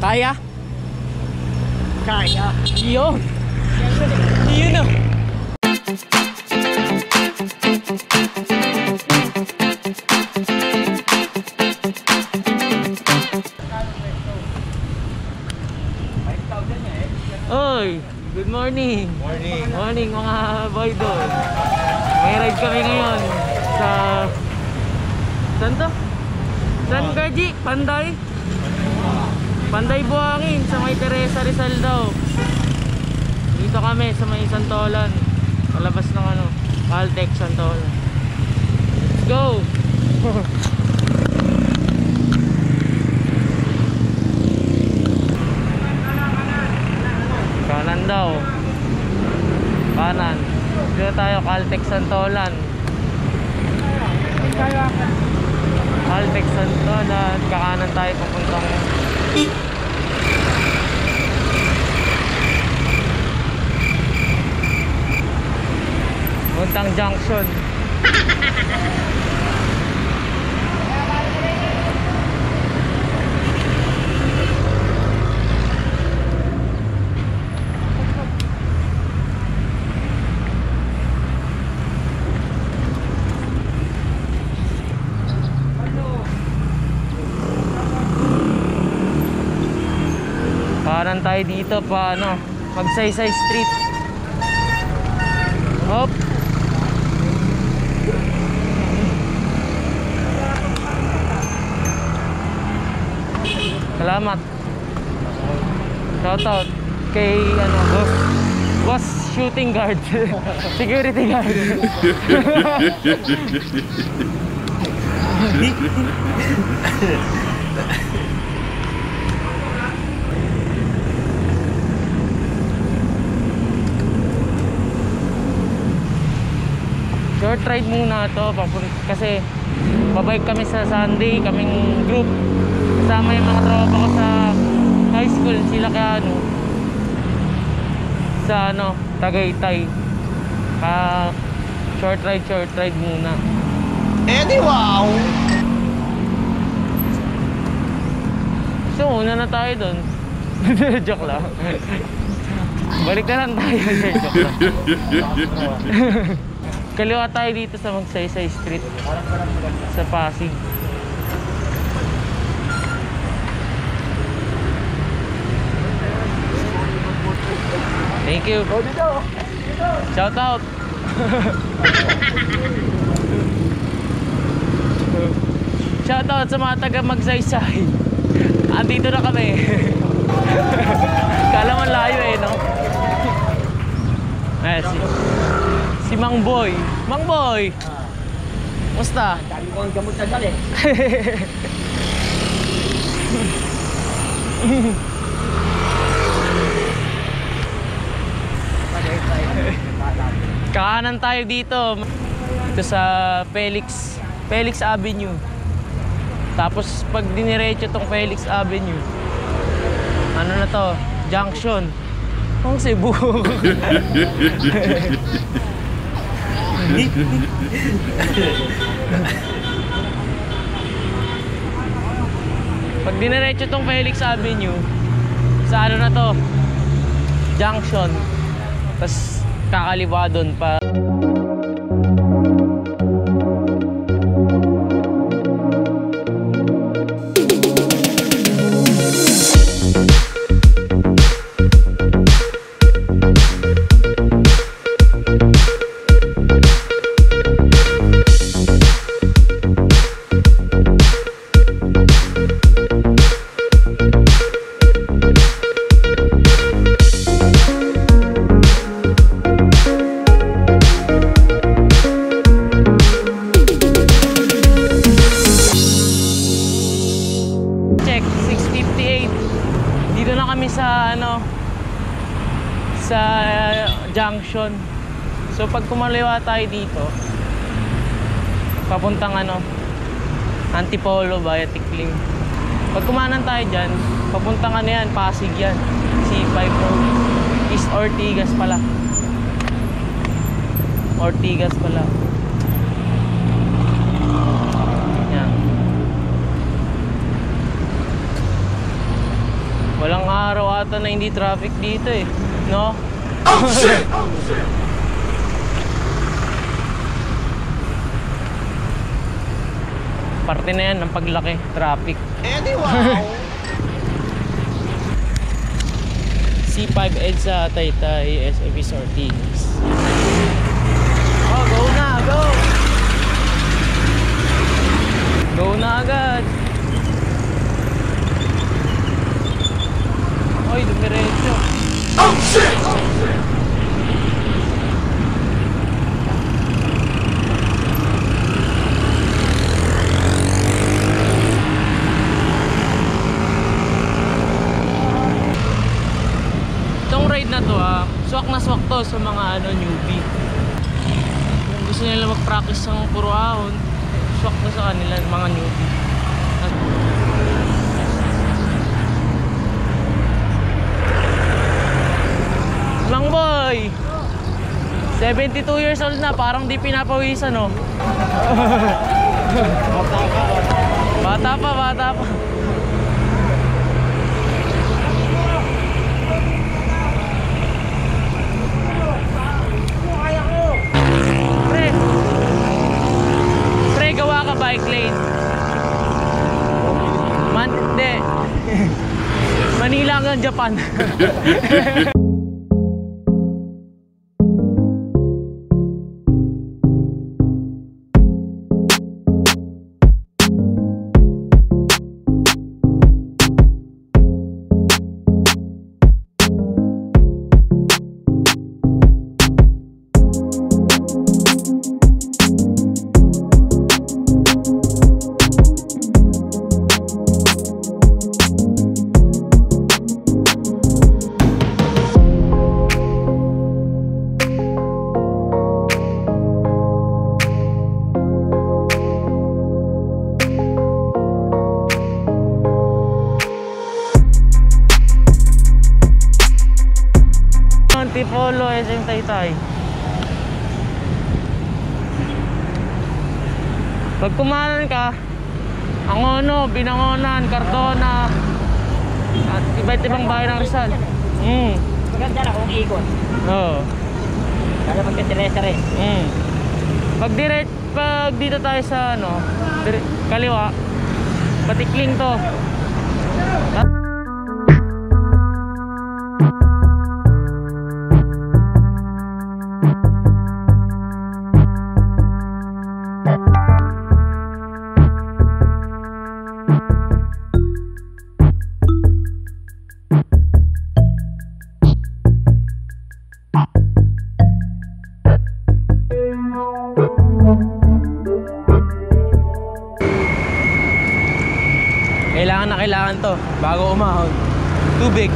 Kaya? Kaya. Yun. Yun o. Oy, good morning. Morning. Morning mga boydol. May ride kami ngayon sa... Saan to? San Gaji? Panday? Panday Buhangin sa may Teresa Rizal daw. Dito kami sa may Santolan. Palabas ng ano, Caltex Santolan. Let's go! Kanan daw. Kanan. Dito tayo Caltex Santolan. Caltex Santolan. Kakanan tayo papuntang Muntang Junction. Kanan tayo dito pa ano, Magsaysay Street. Hop. Salamat. Shout out kay ano, boss shooting guard. Security guard. Short ride muna to kasi babike kami sa Sunday, kaming group. Kasama yung mga tropa ko sa high school, sila kaya ano, sa ano, Tagaytay. Short ride muna. Edi wow! So, una na tayo dun. Joke lang. Balik na lang tayo. Joke lang. Kaliwa tayo dito sa Magsaysay Street sa Pasig. Thank you. Shout out. Shout out sa mga taga Magsaysay. Andito na kami. Kala mo layo eh, no? Si Mang Boy. Mang Boy! Musta? Dami ko ang gamot na dali. Kakanan tayo dito. Ito sa Felix Avenue. Tapos pag diniretso tong Felix Avenue, ano na to? Junction. Ang Cebu. Pag diniretso tong Felix Avenue, sa ano na to? Junction. Tapos kakaliwa doon pa. Junction. So pag kumaliwa tayo dito papuntang ano, Antipolo via Tikling. Pag kumanan tayo dyan, papuntang ano yan, Pasig yan, C5 Road, East Ortigas pala. Ortigas pala. Yan. araw ata na hindi traffic dito eh, no? Parte na yan ng paglaki, traffic. Wow. C5 EDSA Taytay SFB Sortings. Oh, go na, go! Go na agad. Oy, dumiretso. Oh shit! Itong ride na to swak na swak to sa mga newbie. Kung gusto nila mag-practice ng puro ahon, swak na sa kanila mga newbie. Mang boy, 72 years old na, parang di pinapawisan, no? Bata pa, bata pa. Pre, gawa ka bike lane. Hindi. Manila hanggang Japan. Antipolo, SM Taytay. Pag kumanan ka, Angono, Binangonan, Cardona, at iba't ibang bahay ng Rizal. Maganda na kung ikot. Oo. Kaya magka-Teresa rin. Pag dito tayo sa kaliwa, patikling to. Kailangan to bago umahon. Tubig.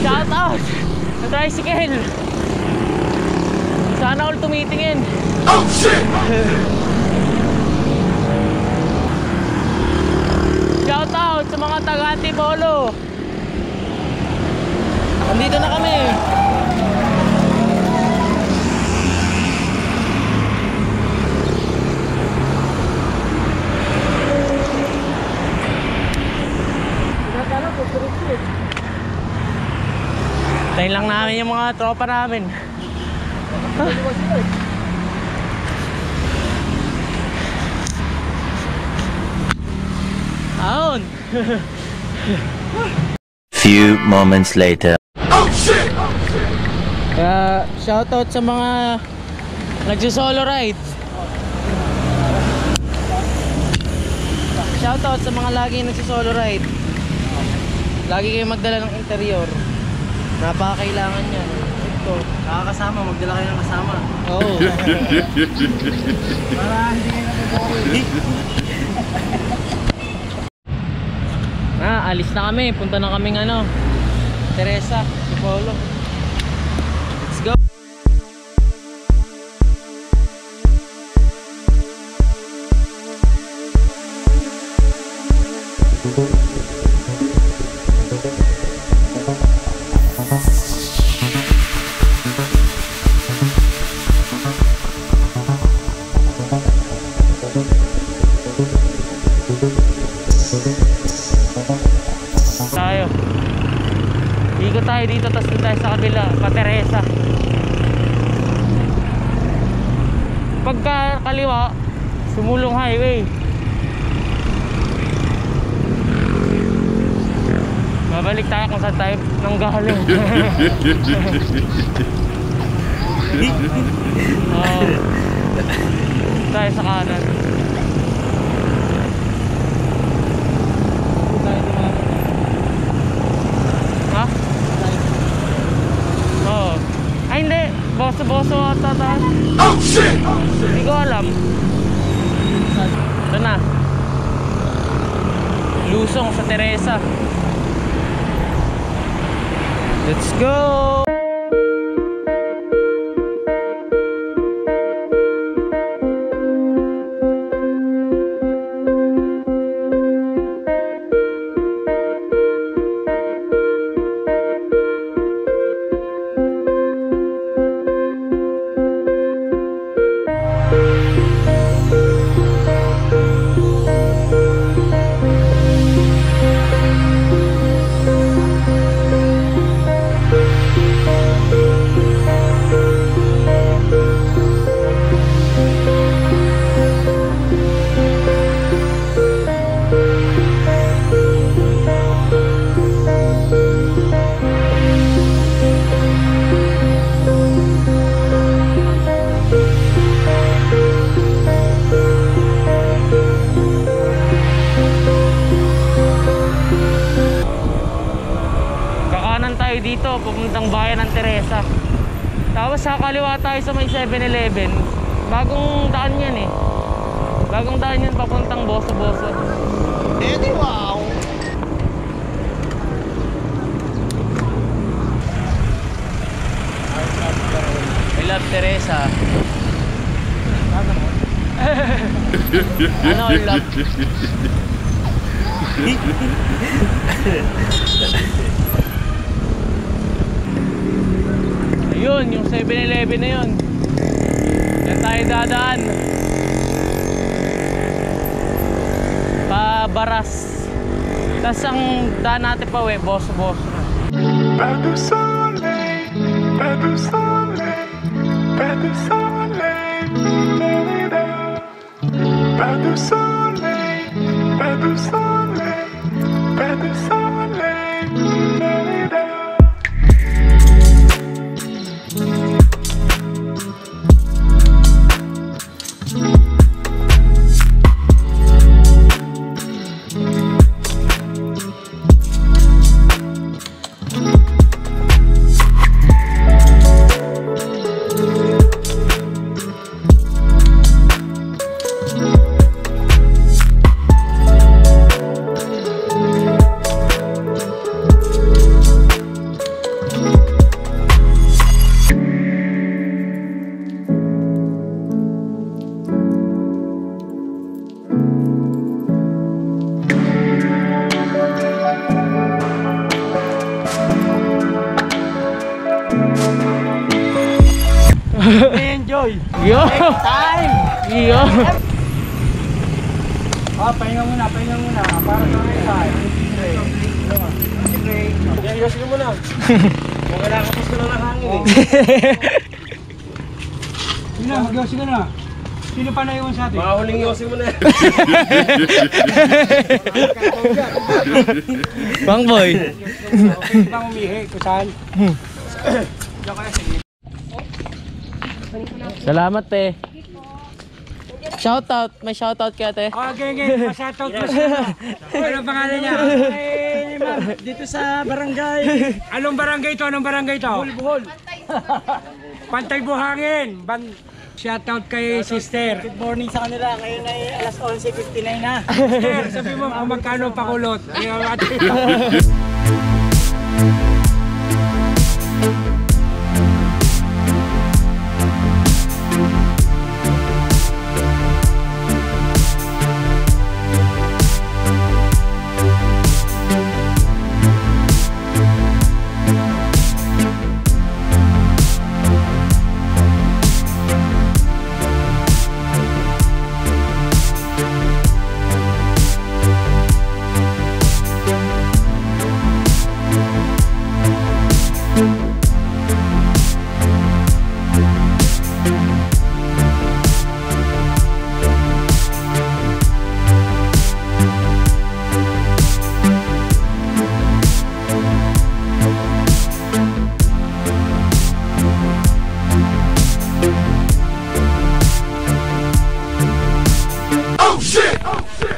Shout out sa tricycle. Sana all tumitingin. Oh shit! Shout out sa mga taga Antipolo. Nandito na kami. Tayo lang namin yung mga tropa namin. Ahon. Few moments later. Oh shit! Kaya shoutout sa mga nagsisolo ride. Shoutout sa mga lagi nagsisolo ride. Lagi kayo magdala ng interior. Napakakailangan yan. Ito. Nakakasama, magdala kayo ng kasama. Oo. Para hindi kayo nabubuhay. Alis na kami. Punta na kaming Teresa, Sipolo. Let's go. Tayo. Ikot tayo dito, tapos doon tayo sa kabila, pa Teresa. Pagka kaliwa, Sumulong Highway. Babalik tayo kung saan tayo nanggaling. Tayo sa kanan. Ha? Oo. Ay hindi, boso-boso ata tayo. Oh shit! Hindi ko alam. Ito na. Lusong sa Teresa. Let's go! Dito pupuntang bayan ng Teresa. Tapos sa kaliwa tayo sa may 7-Eleven. Bagong daan yan Bagong daan yan papuntang Boso-Boso. Edi wow! I love Teresa. Ano I love? Ayun, yung 7-Eleven na yun. Yan tayo dadaan. Pabaras. Tapos ang daan natin pa Boso-Boso na. Pas de soleil, pas de soleil, pas de soleil, pas de soleil, pas de soleil, pas de soleil, Enjoy! Yo! Time! Yo! Pahinga muna. Para sa mga time. Yos mo muna. Kung kailangan kapos ko na ng hangin Sino na, mag-yosi ka na. Sino pa na iwan sa atin? Mga huling yosin mo na yan. Bang boy! Okay pa umihi, kung saan. Salamat te. Shoutout, may shoutout kaya te. Okay. Pa-shoutout mo siya. Ano pangalan niya? Dito sa barangay. Anong barangay to? Buhol. Pantay Buhangin. Shoutout kay sister. Good morning sa kanila. Ngayon ay alas 11:59 na. Sister, sabi mo kung magkano pakulot.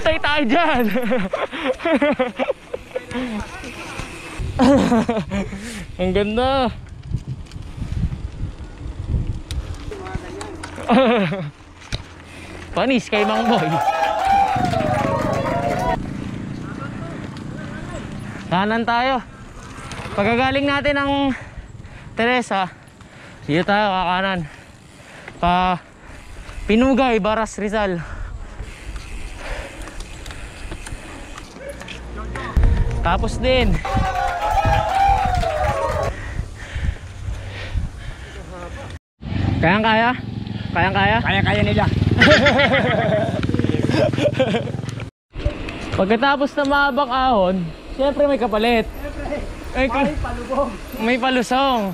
Tay tayo dyan. Ang ganda. Panis kay Mang Boy. Kanan tayo. Pagkagaling natin ng Teresa, dito tayo kakanan. Pa Pinugay, Baras, Rizal. Tapos din kayang-kaya? Kayang-kaya? Kaya nila. Pagkatapos na mahabang ahon, syempre may kapalit. May palusong.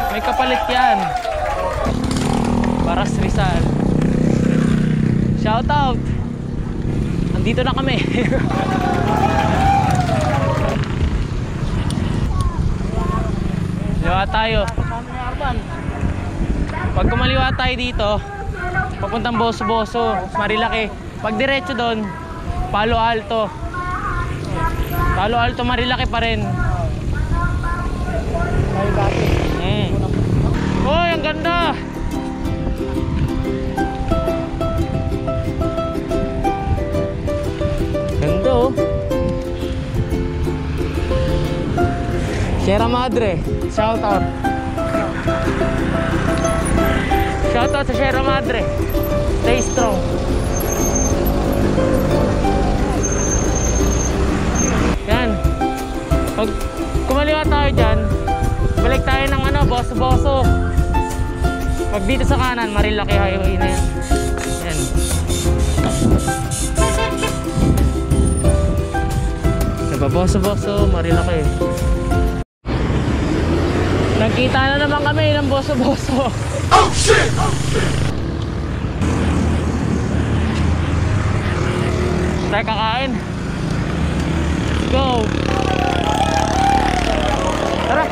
May kapalit yan. Baras, Rizal. Shout out. Andito na kami. Liwa tayo. Pag kumaliwa tayo dito, papuntang Boso-Boso, Marilaki. Pag diretso doon, Palo Alto. Palo Alto, Marilaki pa rin. Uy, ang ganda! Ganda oh. Sierra Madre, shout out. Shout out sa Sierra Madre. Stay strong. Yan. Pag kumaliwa tayo dyan, balik tayo ng ano, Boso-Boso. Pag dito sa kanan, Marilaki Highway na yan. Yan. Boso-Boso, Marilaki. Nagkita na naman kami ng Boso-Boso. Oh shit! Tayo kakain. Let's go. Tara.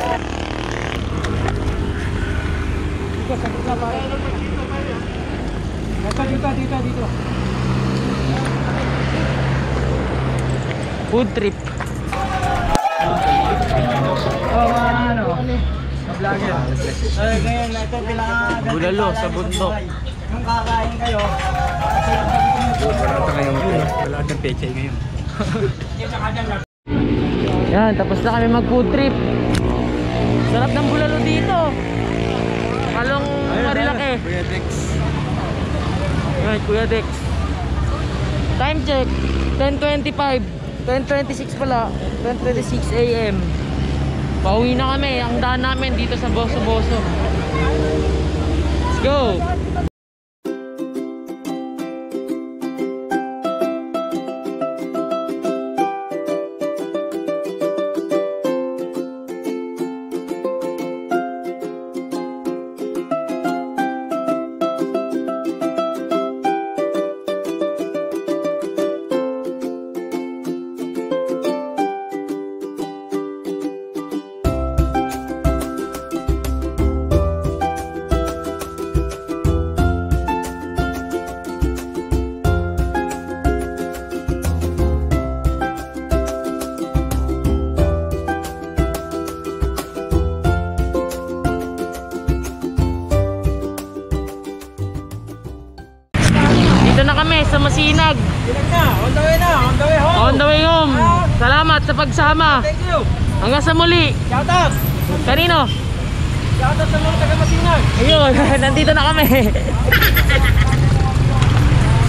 Dito. Food trip. Vlogger. Ngayon, ito pinaka... Bulalo sa bundok. Kung kakain kayo, Wala kang pechay ngayon. Yan, tapos na kami mag food trip. Sarap ng bulalo dito. Kalong Marilaki. Kuya Dex. Yan, Kuya Dex. Time check, 10:25. 10:26 pala. 10:26 AM. Pauwi na kami. Ang daan namin dito sa Boso-Boso. Let's go! sa Masinag. Sinag na, on the way home. On the way home. Salamat sa pagsama. Thank you. Hanggang sa muli. Shout out. Kanino? Shout out sa mga taga Masinag. Ayun, nandito na kami.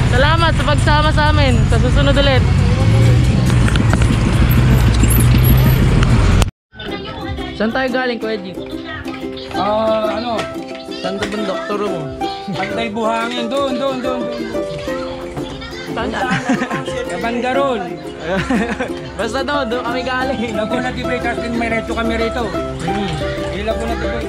Salamat sa pagsama sa amin. Sa susunod ulit. Saan tayo galing, Kuya G? Ano? Saan ba doktor mo? Pantay Buhangin. Doon. Saan ka? Kabandaron. Basta doon kami galing. Laguna Tibay, kasi may reto kami rito. Laguna Tibay.